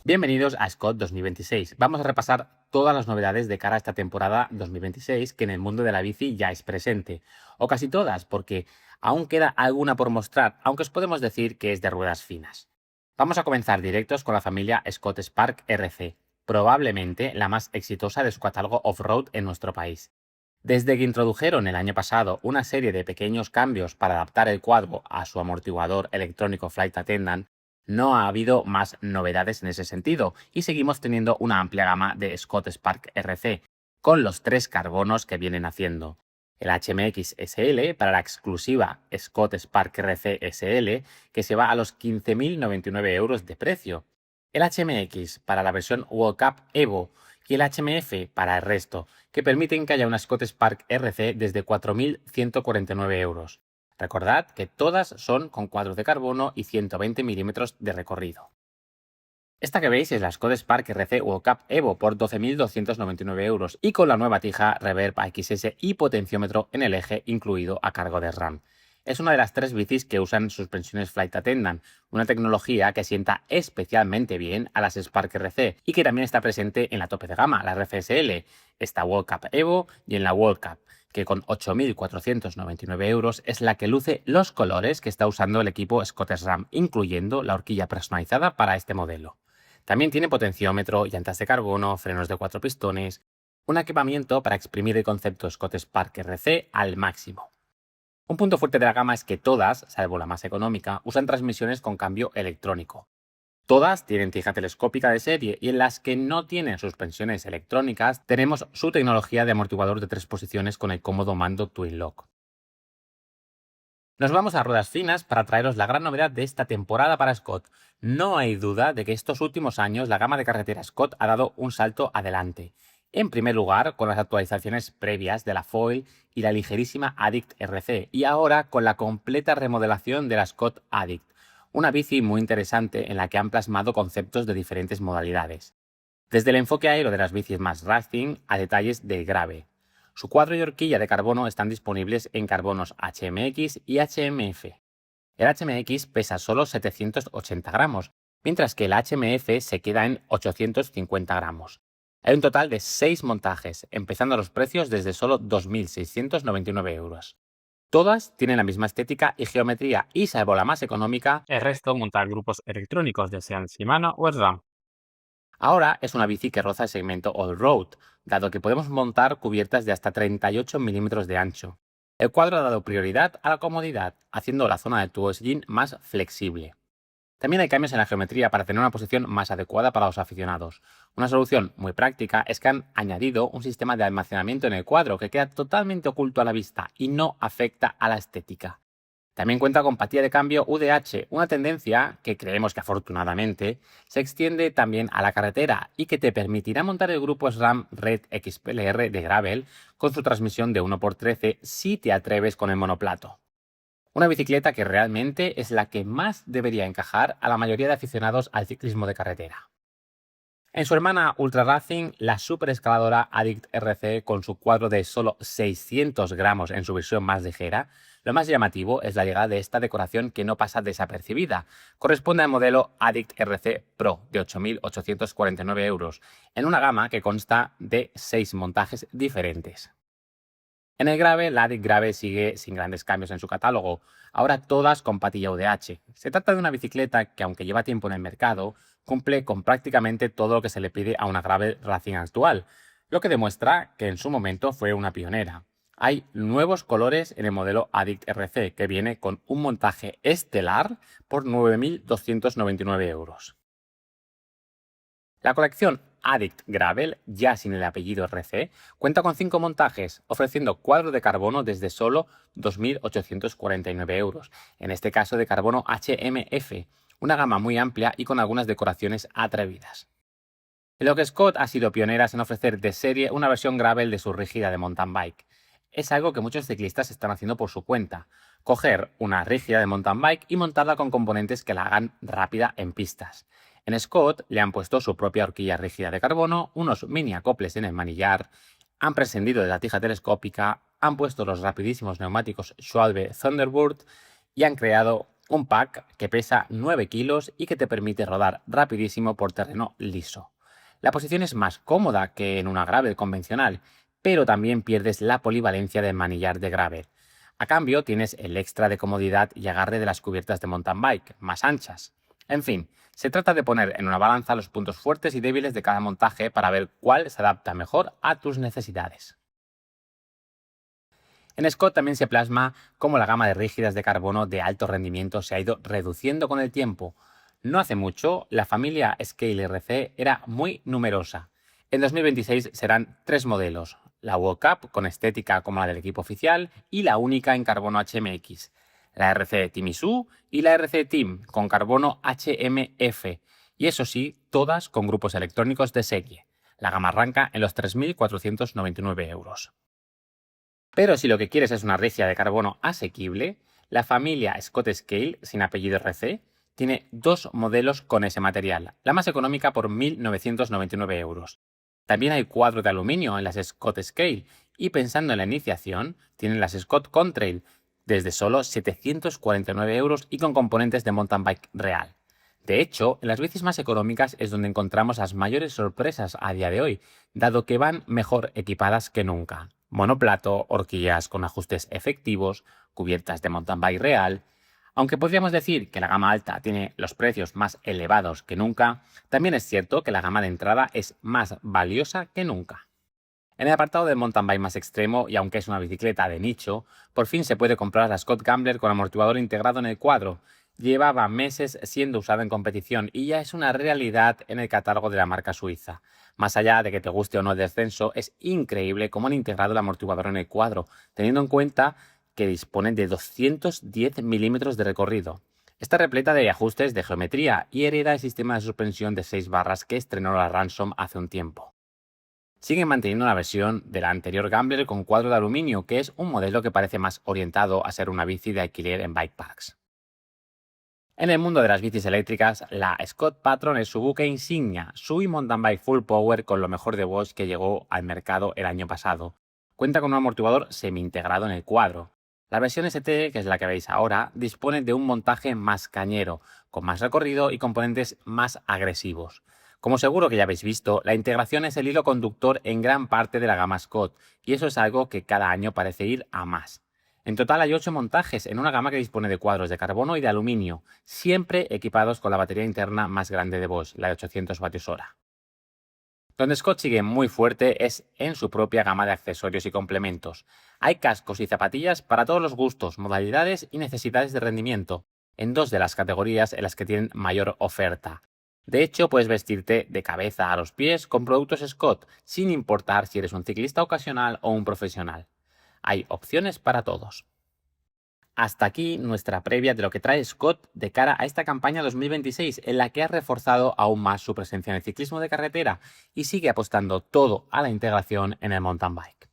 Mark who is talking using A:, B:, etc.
A: Bienvenidos a Scott 2026. Vamos a repasar todas las novedades de cara a esta temporada 2026 que en el mundo de la bici ya es presente. O casi todas, porque aún queda alguna por mostrar, aunque os podemos decir que es de ruedas finas. Vamos a comenzar directos con la familia Scott Spark RC, probablemente la más exitosa de su catálogo off-road en nuestro país. Desde que introdujeron el año pasado una serie de pequeños cambios para adaptar el cuadro a su amortiguador electrónico Flight Attendant, no ha habido más novedades en ese sentido y seguimos teniendo una amplia gama de Scott Spark RC, con los tres carbonos que vienen haciendo. El HMX SL para la exclusiva Scott Spark RC SL, que se va a los 15.099 euros de precio. El HMX para la versión World Cup Evo y el HMF para el resto, que permiten que haya una Scott Spark RC desde 4.149 euros. Recordad que todas son con cuadros de carbono y 120 milímetros de recorrido. Esta que veis es la Scott Spark RC World Cup Evo por 12.299 euros y con la nueva tija Reverb XS y potenciómetro en el eje incluido a cargo de SRAM. Es una de las tres bicis que usan suspensiones Flight Attendant, una tecnología que sienta especialmente bien a las Spark RC y que también está presente en la tope de gama, la RFSL, esta World Cup Evo y en la World Cup, que con 8.499 euros es la que luce los colores que está usando el equipo Scott SRAM, incluyendo la horquilla personalizada para este modelo. También tiene potenciómetro, llantas de carbono, frenos de 4 pistones, un equipamiento para exprimir el concepto Scott Spark RC al máximo. Un punto fuerte de la gama es que todas, salvo la más económica, usan transmisiones con cambio electrónico. Todas tienen tija telescópica de serie y en las que no tienen suspensiones electrónicas tenemos su tecnología de amortiguador de 3 posiciones con el cómodo mando Twin Lock. Nos vamos a ruedas finas para traeros la gran novedad de esta temporada para Scott. No hay duda de que estos últimos años la gama de carretera Scott ha dado un salto adelante. En primer lugar, con las actualizaciones previas de la Foil y la ligerísima Addict RC, y ahora con la completa remodelación de la Scott Addict, una bici muy interesante en la que han plasmado conceptos de diferentes modalidades. Desde el enfoque aero de las bicis más racing a detalles del grave. Su cuadro y horquilla de carbono están disponibles en carbonos HMX y HMF. El HMX pesa solo 780 gramos, mientras que el HMF se queda en 850 gramos. Hay un total de 6 montajes, empezando a los precios desde solo 2.699 euros. Todas tienen la misma estética y geometría y, salvo la más económica, el resto montan grupos electrónicos, ya sean Shimano o SRAM. Ahora es una bici que roza el segmento all-road, dado que podemos montar cubiertas de hasta 38 milímetros de ancho. El cuadro ha dado prioridad a la comodidad, haciendo la zona de tubo-sillín más flexible. También hay cambios en la geometría para tener una posición más adecuada para los aficionados. Una solución muy práctica es que han añadido un sistema de almacenamiento en el cuadro que queda totalmente oculto a la vista y no afecta a la estética. También cuenta con pastilla de cambio UDH, una tendencia que creemos que afortunadamente se extiende también a la carretera y que te permitirá montar el grupo SRAM Red XPLR de Gravel con su transmisión de 1x13 si te atreves con el monoplato. Una bicicleta que realmente es la que más debería encajar a la mayoría de aficionados al ciclismo de carretera. En su hermana Ultra Racing, la superescaladora Addict RC con su cuadro de solo 600 gramos en su versión más ligera, lo más llamativo es la llegada de esta decoración que no pasa desapercibida. Corresponde al modelo Addict RC Pro de 8.849 euros, en una gama que consta de 6 montajes diferentes. En el Grave, la Addict Grave sigue sin grandes cambios en su catálogo, ahora todas con patilla UDH. Se trata de una bicicleta que, aunque lleva tiempo en el mercado, cumple con prácticamente todo lo que se le pide a una Gravel Racing actual, lo que demuestra que en su momento fue una pionera. Hay nuevos colores en el modelo Addict RC, que viene con un montaje estelar por 9.299 euros. La colección Addict Gravel, ya sin el apellido RC, cuenta con 5 montajes, ofreciendo cuadro de carbono desde solo 2.849 euros, en este caso de carbono HMF, una gama muy amplia y con algunas decoraciones atrevidas. En lo que Scott ha sido pioneras en ofrecer de serie una versión gravel de su rígida de mountain bike. Es algo que muchos ciclistas están haciendo por su cuenta, coger una rígida de mountain bike y montarla con componentes que la hagan rápida en pistas. En Scott le han puesto su propia horquilla rígida de carbono, unos mini acoples en el manillar, han prescindido de la tija telescópica, han puesto los rapidísimos neumáticos Schwalbe Thunderbird y han creado Un pack que pesa 9 kilos y que te permite rodar rapidísimo por terreno liso. La posición es más cómoda que en una gravel convencional, pero también pierdes la polivalencia del manillar de gravel. A cambio, tienes el extra de comodidad y agarre de las cubiertas de mountain bike, más anchas. En fin, se trata de poner en una balanza los puntos fuertes y débiles de cada montaje para ver cuál se adapta mejor a tus necesidades. En Scott también se plasma cómo la gama de rígidas de carbono de alto rendimiento se ha ido reduciendo con el tiempo. No hace mucho, la familia Scale RC era muy numerosa. En 2026 serán tres modelos: la World Cup con estética como la del equipo oficial y la única en carbono HMX, la RC Team ISU y la RC Team con carbono HMF, y eso sí, todas con grupos electrónicos de serie. La gama arranca en los 3.499 euros. Pero si lo que quieres es una recia de carbono asequible, la familia Scott Scale, sin apellido RC, tiene dos modelos con ese material, la más económica por 1.999 euros. También hay cuadro de aluminio en las Scott Scale y, pensando en la iniciación, tienen las Scott Contrail desde solo 749 euros y con componentes de mountain bike real. De hecho, en las bicis más económicas es donde encontramos las mayores sorpresas a día de hoy, dado que van mejor equipadas que nunca. Monoplato, horquillas con ajustes efectivos, cubiertas de mountain bike real. Aunque podríamos decir que la gama alta tiene los precios más elevados que nunca, también es cierto que la gama de entrada es más valiosa que nunca. En el apartado del mountain bike más extremo, y aunque es una bicicleta de nicho, por fin se puede comprar la Scott Gambler con amortiguador integrado en el cuadro. Llevaba meses siendo usada en competición y ya es una realidad en el catálogo de la marca suiza. Más allá de que te guste o no el descenso, es increíble cómo han integrado el amortiguador en el cuadro, teniendo en cuenta que dispone de 210 milímetros de recorrido. Está repleta de ajustes de geometría y hereda el sistema de suspensión de 6 barras que estrenó la Ransom hace un tiempo. Siguen manteniendo una versión de la anterior Gambler con cuadro de aluminio, que es un modelo que parece más orientado a ser una bici de alquiler en bike parks. En el mundo de las bicis eléctricas, la Scott Patron es su buque insignia, su mountain bike full power con lo mejor de Bosch que llegó al mercado el año pasado. Cuenta con un amortiguador semi-integrado en el cuadro. La versión ST, que es la que veis ahora, dispone de un montaje más cañero, con más recorrido y componentes más agresivos. Como seguro que ya habéis visto, la integración es el hilo conductor en gran parte de la gama Scott, y eso es algo que cada año parece ir a más. En total hay 8 montajes en una gama que dispone de cuadros de carbono y de aluminio, siempre equipados con la batería interna más grande de Bosch, la de 800 vatios hora. Donde Scott sigue muy fuerte es en su propia gama de accesorios y complementos. Hay cascos y zapatillas para todos los gustos, modalidades y necesidades de rendimiento, en dos de las categorías en las que tienen mayor oferta. De hecho, puedes vestirte de cabeza a los pies con productos Scott, sin importar si eres un ciclista ocasional o un profesional. Hay opciones para todos. Hasta aquí nuestra previa de lo que trae Scott de cara a esta campaña 2026, en la que ha reforzado aún más su presencia en el ciclismo de carretera y sigue apostando todo a la integración en el mountain bike.